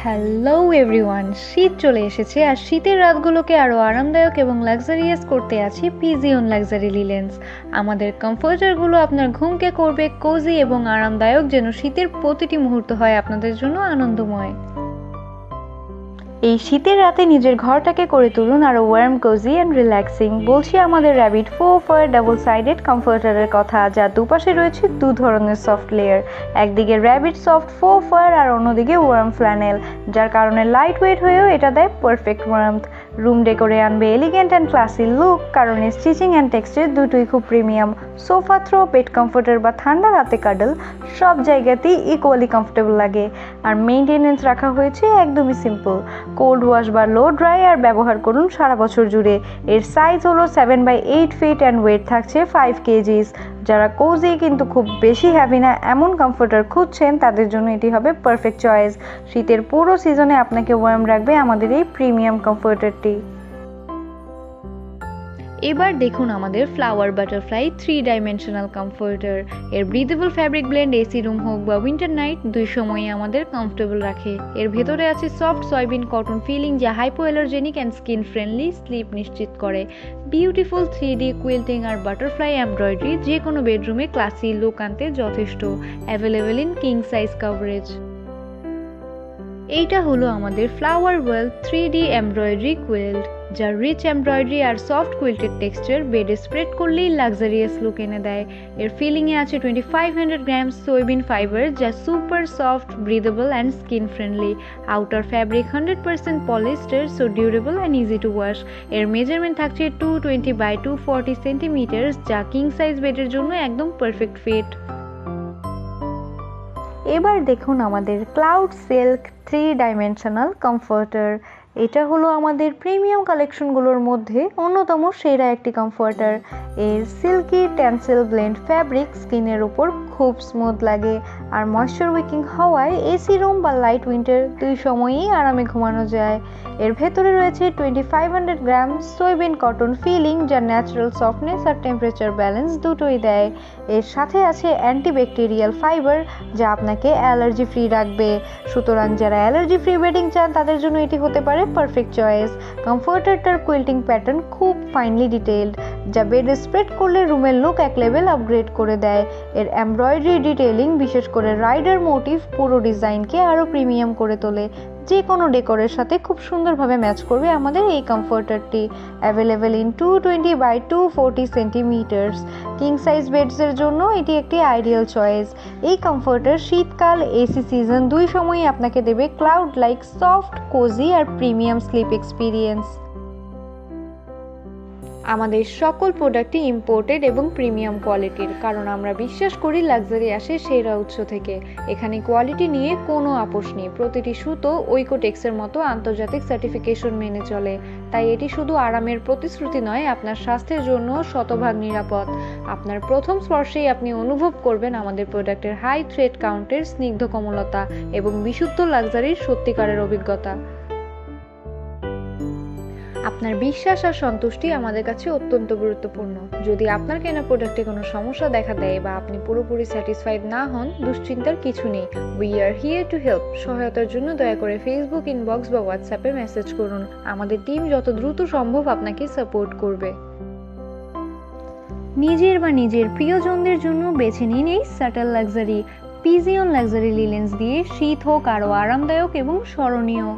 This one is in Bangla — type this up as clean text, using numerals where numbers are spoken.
হ্যালো এভরিওয়ান, শীত চলে এসেছে আর শীতের রাতগুলোকে আরও আরামদায়ক এবং লাক্সারিয়াস করতে আছে পিজিয়ন লাক্সারি লিলেন্স। আমাদের কমফোর্টারগুলো আপনার ঘুমকে করবে কোজি এবং আরামদায়ক, যেন শীতের প্রতিটি মুহূর্ত হয় আপনাদের জন্য আনন্দময়। এই শীতের রাতে নিজের ঘরটাকে করে তুলুন আরও ওয়ার্ম, কোজি অ্যান্ড রিল্যাক্সিং। বলছি আমাদের র্যাবিট 4 ডাবল সাইডেড কমফোর্টারের কথা, যার দুপাশে রয়েছে দু ধরনের সফট লেয়ার। একদিকে র্যাবিট সফট 4 আর অন্যদিকে ওয়ার্ম ফ্ল্যানেল, যার কারণে লাইট ওয়েট হয়েও এটা দেয় পারফেক্ট ওয়ার্মথ। রুম ডেকোরে আনবে এলিগেন্ট অ্যান্ড ক্লাসি লুক, কারণ স্টিচিং অ্যান্ড টেক্সচার দুটোই খুব premium. Sofa throw, bed comforter বা ঠান্ডা রাতে কাডল, সব জায়গাতেই ইকুয়ালি কমফোর্টেবল লাগে। আর মেইনটেনেন্স রাখা হয়েছে একদমই সিম্পল, কোল্ড ওয়াশ বা লো ড্রাই আর ব্যবহার করুন সারা বছর জুড়ে। এর সাইজ হলো 7/8 ফিট অ্যান্ড ওয়েট থাকছে 5 কেজিস। যারা কোজি কিন্তু খুব বেশি হ্যাভি না এমন কমফোর্টার খুঁজছেন, তাদের জন্য এটি হবে পারফেক্ট চয়েস। শীতের পুরো সিজনে আপনাকে ওয়ার্ম রাখবে আমাদের এই প্রিমিয়াম কমফোর্টারটি। এবার দেখুন আমাদের ফ্লাওয়ার বাটারফ্লাই 3 ডাইমেনশনাল কমফোর্টার। এর breathable fabric blend AC room হোক বা উইন্টার নাইট, দুই সময়ই আমাদের কমফোর্টেবল রাখে। এর ভেতরে আছে সফট সয়াবিন কটন ফিলিং, যা hypoallergenic and skin friendly sleep নিশ্চিত করে। বিউটিফুল 3D কুইল্টিং আর বাটারফ্লাই এমব্রয়ডারি যে কোনো বেডরুমে ক্লাসি লুক আনতে যথেষ্ট। Available in king size coverage. এইটা হলো আমাদের flower well 3D embroidery quilt, যার রিচ এমব্রয়ডারি আর সফট কুইল্টেড টেক্সচার বেডে স্প্রেড করলেই লাক্সারিয়াস লুক এনে দেয়। এর ফিলিংয়ে আছে 2500 গ্রাম সোয়াবিন ফাইবার, যা super soft, breathable and skin friendly. Outer fabric 100% polyester, so durable and easy to wash. এর মেজারমেন্ট থাকছে 220/240 সেন্টিমিটার, যা কিং সাইজ বেডের জন্য একদম পারফেক্ট ফিট। এবার দেখুন আমাদের ক্লাউড সিল্ক 3 ডাইমেনশনাল কমফোর্টার। এটা হলো আমাদের প্রিমিয়াম কালেকশনগুলোর মধ্যে অন্যতম সেরা একটি কমফোর্টার। এর সিল্কি টেন্সিল ব্লেন্ড ফ্যাব্রিক স্কিনের উপর খুব স্মুথ লাগে, আর ময়েশ্চার উইকিং হওয়ায় এসি রুম বা লাইট উইন্টার দুই সময়ই আরামে ঘুমানো যায়। এর ভেতরে রয়েছে 2500 গ্রাম সোয়াবিন কটন ফিলিং, যা ন্যাচারাল সফটনেস আর টেম্পারেচার ব্যালেন্স দুটোই দেয়। এর সাথে আছে অ্যান্টিব্যাকটেরিয়াল ফাইবার, যা আপনাকে অ্যালার্জি ফ্রি রাখবে। সুতরাং যারা অ্যালার্জি ফ্রি বেডিং চান, তাদের জন্য এটি হতে পারে পারফেক্ট চয়েস। কমফোর্টারটার কুইল্টিং প্যাটার্ন খুব ফাইনলি ডিটেইলড, যা বেডে স্প্রেড করলে রুমের লুক এক লেভেল আপগ্রেড করে দেয়। এর এমব্রয়ডারি ডিটেইলিং, বিশেষ করে রাইডার মোটিভ, পুরো ডিজাইনকে আরও প্রিমিয়াম করে তোলে। যে কোনো ডেকোরের সাথে খুব সুন্দরভাবে ম্যাচ করবে আমাদের এই কমফোর্টারটি। Available in 220/240 centimetres. King size বেডসের জন্য এটি একটি আইডিয়াল চয়েস। এই কমফোর্টার শীতকাল, এসি সিজন দুই সময়ই আপনাকে দেবে ক্লাউড লাইক সফট, কোজি আর প্রিমিয়াম স্লিপ এক্সপিরিয়েন্স। আমাদের সকল প্রোডাক্টই ইম্পোর্টেড এবং প্রিমিয়াম কোয়ালিটির, কারণ আমরা বিশ্বাস করি লাক্সারি আসে সেরা উৎস থেকে। এখানে কোয়ালিটি নিয়ে কোনো আপোষ নেই। প্রতিটি সুতো ওইকোটেক্সের মতো আন্তর্জাতিক সার্টিফিকেশন মেনে চলে, তাই এটি শুধু আরামের প্রতিশ্রুতি নয়, আপনার স্বাস্থ্যের জন্য শতভাগ নিরাপদ। আপনার প্রথম স্পর্শেই আপনি অনুভব করবেন আমাদের প্রোডাক্টের হাই থ্রেড কাউন্টের স্নিগ্ধ কোমলতা এবং বিশুদ্ধ লাক্সারির সত্যিকারের অভিজ্ঞতা। আপনার বিশ্বাস আর সন্তুষ্টি আমাদের কাছে অত্যন্ত গুরুত্বপূর্ণ। যদি আপনার কেনা প্রোডাক্টে কোনো সমস্যা দেখা দেয় বা আপনি পুরোপুরি স্যাটিসফাইড না হন, দুশ্চিন্তার কিছু নেই। We are here to help. সহায়তার জন্য দয়া করে ফেসবুক ইনবক্স বা হোয়াটসঅ্যাপে মেসেজ করুন। আমাদের টিম যত দ্রুত সম্ভব আপনাকে সাপোর্ট করবে। নিজের বা নিজের প্রিয়জনদের জন্য বেছে নিন এই সাটল লাক্সারি। পিজিয়ন লাক্সারি লিলেন্স দিয়ে শীত হোক আরও আরামদায়ক এবং স্মরণীয়।